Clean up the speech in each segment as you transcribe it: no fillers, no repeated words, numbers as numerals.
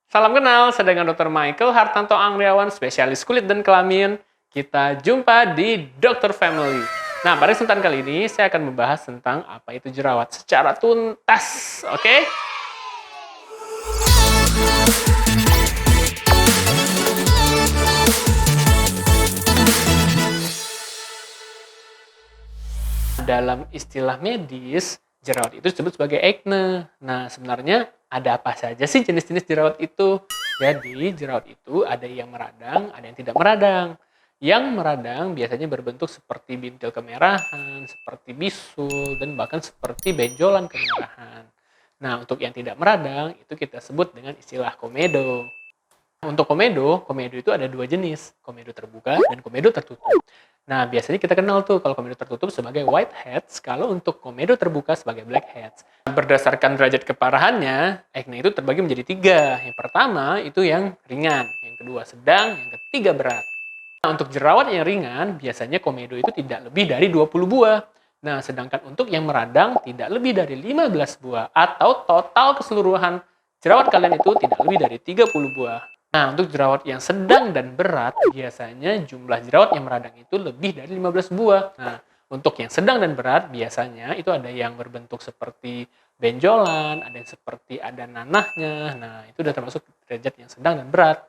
Salam kenal, saya dengan Dr. Michael Hartanto Angriawan, spesialis kulit dan kelamin. Kita jumpa di Dr. Family. Nah, pada kesempatan kali ini saya akan membahas tentang apa itu jerawat secara tuntas, oke? Dalam istilah medis, jerawat itu disebut sebagai acne. Nah, sebenarnya ada apa saja sih jenis-jenis jerawat itu? Jadi, jerawat itu ada yang meradang, ada yang tidak meradang. Yang meradang biasanya berbentuk seperti bintil kemerahan, seperti bisul, dan bahkan seperti benjolan kemerahan. Nah, untuk yang tidak meradang, itu kita sebut dengan istilah komedo. Untuk komedo itu ada dua jenis, komedo terbuka dan komedo tertutup. Nah, biasanya kita kenal tuh kalau komedo tertutup sebagai whiteheads, kalau untuk komedo terbuka sebagai blackheads. Berdasarkan derajat keparahannya, acne itu terbagi menjadi tiga. Yang pertama itu yang ringan, yang kedua sedang, yang ketiga berat. Nah, untuk jerawat yang ringan, biasanya komedo itu tidak lebih dari 20 buah. Nah, sedangkan untuk yang meradang tidak lebih dari 15 buah, atau total keseluruhan jerawat kalian itu tidak lebih dari 30 buah. Nah, untuk jerawat yang sedang dan berat, biasanya jumlah jerawat yang meradang itu lebih dari 15 buah. Nah, untuk yang sedang dan berat, biasanya itu ada yang berbentuk seperti benjolan, ada yang seperti ada nanahnya. Nah, itu udah termasuk derajat yang sedang dan berat.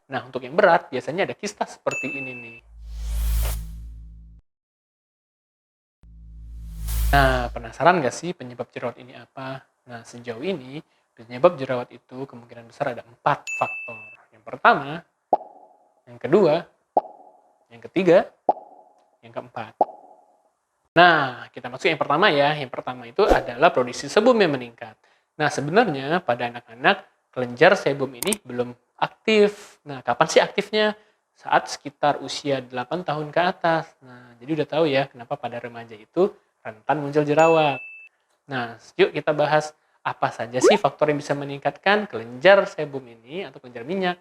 Nah, untuk yang berat, biasanya ada kista seperti ini nih. Nah, penasaran nggak sih penyebab jerawat ini apa? Nah, sejauh ini, penyebab jerawat itu kemungkinan besar ada 4 faktor. Yang pertama, yang kedua, yang ketiga, yang keempat. Nah, kita masuk yang pertama ya. Yang pertama itu adalah produksi sebum yang meningkat. Nah, sebenarnya pada anak-anak, kelenjar sebum ini belum aktif. Nah, kapan sih aktifnya? Saat sekitar usia 8 tahun ke atas. Nah, jadi udah tahu ya kenapa pada remaja itu rentan muncul jerawat. Nah, yuk kita bahas apa saja sih faktor yang bisa meningkatkan kelenjar sebum ini atau kelenjar minyak.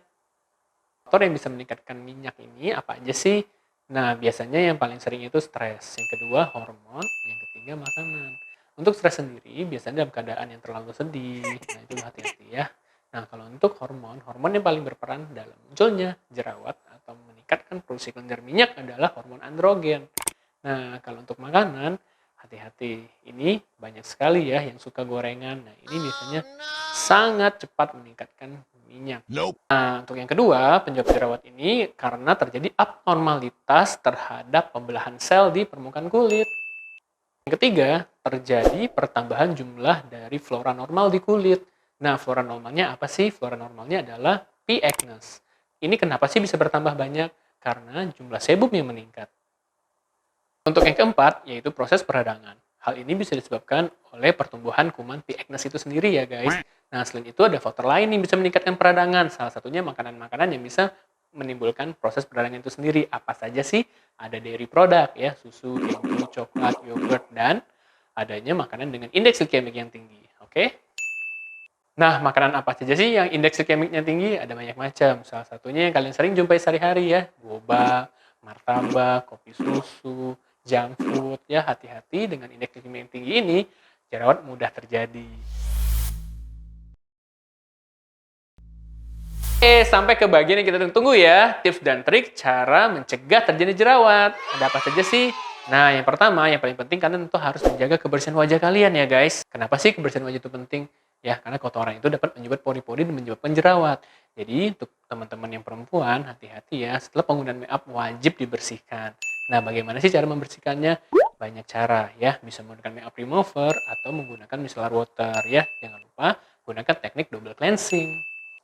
Faktor yang bisa meningkatkan minyak ini apa aja sih? Nah, biasanya yang paling sering itu stres. Yang kedua, hormon. Yang ketiga, makanan. Untuk stres sendiri, biasanya dalam keadaan yang terlalu sedih. Nah, itu hati-hati ya. Nah, kalau untuk hormon yang paling berperan dalam munculnya jerawat atau meningkatkan produksi kelenjar minyak adalah hormon androgen. Nah, kalau untuk makanan, hati-hati. Ini banyak sekali ya yang suka gorengan. Nah, ini biasanya sangat cepat meningkatkan minyak. Nah, untuk yang kedua, penyebab jerawat ini karena terjadi abnormalitas terhadap pembelahan sel di permukaan kulit. Yang ketiga, terjadi pertambahan jumlah dari flora normal di kulit. Nah, flora normalnya apa sih? Flora normalnya adalah P. acnes. Ini kenapa sih bisa bertambah banyak? Karena jumlah sebum yang meningkat. Untuk yang keempat, yaitu proses peradangan. Hal ini bisa disebabkan oleh pertumbuhan kuman P. acnes itu sendiri ya guys. Nah, selain itu ada faktor lain yang bisa meningkatkan peradangan. Salah satunya makanan-makanan yang bisa menimbulkan proses peradangan itu sendiri. Apa saja sih? Ada dairy product ya, susu, keju, coklat, yogurt, dan adanya makanan dengan indeks glikemik yang tinggi. Oke? Nah, makanan apa saja sih yang indeks glikemiknya tinggi? Ada banyak macam. Salah satunya yang kalian sering jumpai sehari-hari ya, boba, martabak, kopi susu, junk food. Ya, hati-hati dengan indeks glikemik yang tinggi ini, jerawat mudah terjadi. Oke, sampai ke bagian yang kita tunggu ya, tips dan trik cara mencegah terjadi jerawat. Ada apa saja sih? Nah, yang pertama, yang paling penting kalian tentu harus menjaga kebersihan wajah kalian ya guys. Kenapa sih kebersihan wajah itu penting? Ya, karena kotoran itu dapat menyebabkan pori-pori dan menyebabkan jerawat. Jadi, untuk teman-teman yang perempuan, hati-hati ya, setelah penggunaan make up wajib dibersihkan. Nah, bagaimana sih cara membersihkannya? Banyak cara ya, bisa menggunakan make up remover atau menggunakan micellar water ya. Jangan lupa gunakan teknik double cleansing.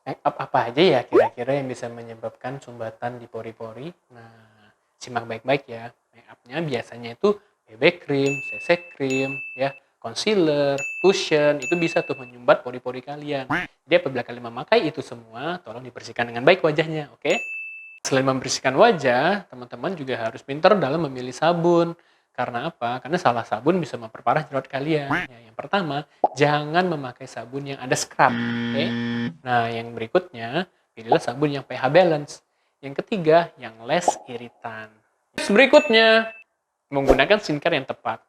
Make up apa aja ya kira-kira yang bisa menyebabkan sumbatan di pori-pori? Nah, simak baik-baik ya. Make up-nya biasanya itu BB cream, CC cream, ya, concealer, cushion, itu bisa tuh menyumbat pori-pori kalian. Jadi apabila kalian memakai itu semua, tolong dibersihkan dengan baik wajahnya, oke? Selain membersihkan wajah, teman-teman juga harus pintar dalam memilih sabun. Karena apa? Karena salah sabun bisa memperparah jerawat kalian. Ya, yang pertama, jangan memakai sabun yang ada scrub. Oke? Nah, yang berikutnya, pilihlah sabun yang pH balance. Yang ketiga, yang less iritan. Tips berikutnya, menggunakan skincare yang tepat.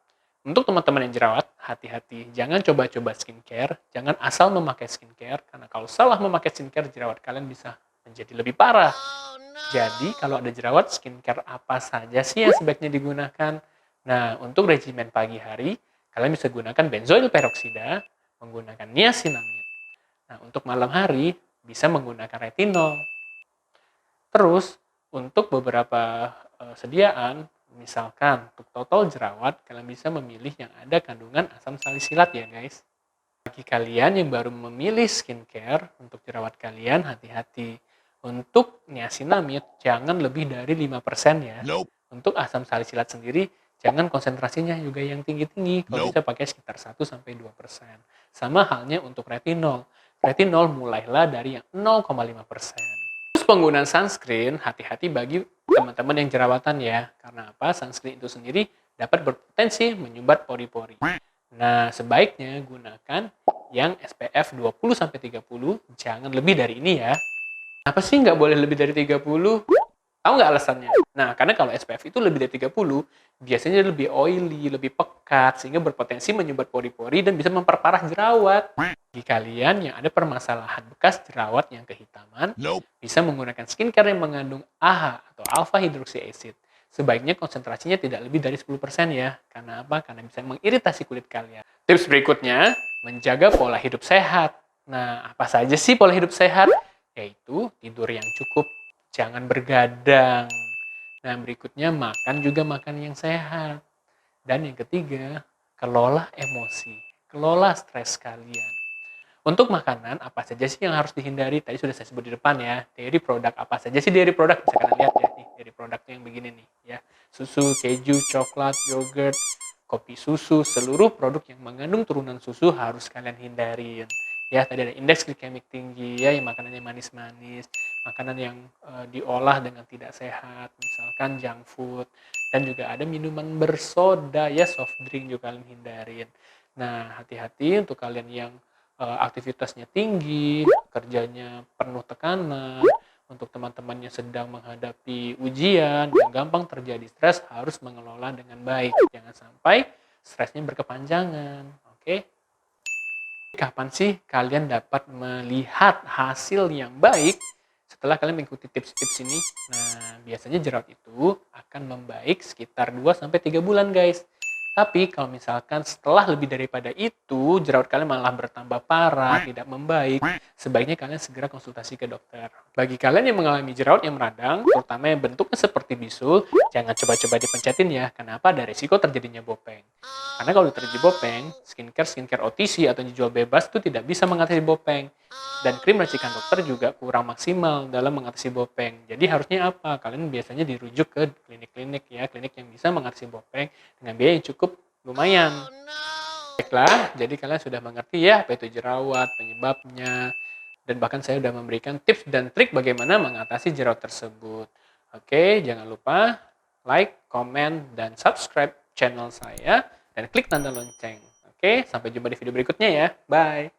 Untuk teman-teman yang jerawat, hati-hati. Jangan coba-coba skincare, jangan asal memakai skincare, karena kalau salah memakai skincare, jerawat kalian bisa menjadi lebih parah. Jadi, kalau ada jerawat, skincare apa saja sih yang sebaiknya digunakan? Nah, untuk regimen pagi hari, kalian bisa gunakan benzoyl peroksida, menggunakan niacinamide. Nah, untuk malam hari, bisa menggunakan retinol. Terus, untuk beberapa sediaan, misalkan untuk total jerawat, kalian bisa memilih yang ada kandungan asam salisilat ya guys. Bagi kalian yang baru memilih skincare untuk jerawat kalian, hati-hati. Untuk niacinamide, jangan lebih dari 5% ya. Untuk asam salisilat sendiri, jangan konsentrasinya juga yang tinggi-tinggi. Kalau bisa pakai sekitar 1-2%. Sama halnya untuk retinol. Retinol mulailah dari yang 0,5%. Terus penggunaan sunscreen, hati-hati bagi teman-teman yang jerawatan ya. Karena apa? Sunscreen itu sendiri dapat berpotensi menyumbat pori-pori. Nah, sebaiknya gunakan yang SPF 20-30, jangan lebih dari ini ya. Apa sih nggak boleh lebih dari 30? Tahu nggak alasannya? Nah, karena kalau SPF itu lebih dari 30, biasanya lebih oily, lebih pekat, sehingga berpotensi menyumbat pori-pori dan bisa memperparah jerawat. Bagi kalian yang ada permasalahan bekas jerawat yang kehitaman, bisa menggunakan skincare yang mengandung AHA atau alpha hydroxy acid. Sebaiknya konsentrasinya tidak lebih dari 10% ya. Karena apa? Karena bisa mengiritasi kulit kalian. Tips berikutnya, menjaga pola hidup sehat. Nah, apa saja sih pola hidup sehat? Yaitu tidur yang cukup, jangan bergadang. Nah, berikutnya makan juga makan yang sehat. Dan yang ketiga, kelola emosi, kelola stres kalian. Untuk makanan, apa saja sih yang harus dihindari? Tadi sudah saya sebut di depan ya. Dairy produk, apa saja sih dairy produk? Bisa kalian lihat ya, nih, dairy produknya yang begini nih. Ya. Susu, keju, coklat, yogurt, kopi susu, seluruh produk yang mengandung turunan susu harus kalian hindarin. Ya, tadi ada indeks glikemik tinggi, ya, yang makanannya manis-manis, makanan yang diolah dengan tidak sehat, misalkan junk food, dan juga ada minuman bersoda, ya, soft drink juga kalian hindarin. Nah, hati-hati untuk kalian yang aktivitasnya tinggi, kerjanya penuh tekanan, untuk teman-teman yang sedang menghadapi ujian, yang gampang terjadi stres, harus mengelola dengan baik. Jangan sampai stresnya berkepanjangan. Oke? Kapan sih kalian dapat melihat hasil yang baik setelah kalian mengikuti tips-tips ini? Nah, biasanya jerawat itu akan membaik sekitar 2-3 bulan, guys. Tapi kalau misalkan setelah lebih daripada itu, jerawat kalian malah bertambah parah, tidak membaik, sebaiknya kalian segera konsultasi ke dokter. Bagi kalian yang mengalami jerawat yang meradang, terutama yang bentuknya seperti bisul, jangan coba-coba dipencetin ya, kenapa ada risiko terjadinya bopeng. Karena kalau terjadi bopeng, skincare OTC atau dijual bebas itu tidak bisa mengatasi bopeng. Dan krim racikan dokter juga kurang maksimal dalam mengatasi bopeng. Jadi harusnya apa? Kalian biasanya dirujuk ke klinik-klinik ya, klinik yang bisa mengatasi bopeng dengan biaya yang cukup lumayan. Baiklah, jadi kalian sudah mengerti ya apa itu jerawat, penyebabnya, dan bahkan saya sudah memberikan tips dan trik bagaimana mengatasi jerawat tersebut. Oke, jangan lupa like, komen, dan subscribe channel saya, dan klik tanda lonceng. Oke, sampai jumpa di video berikutnya ya. Bye!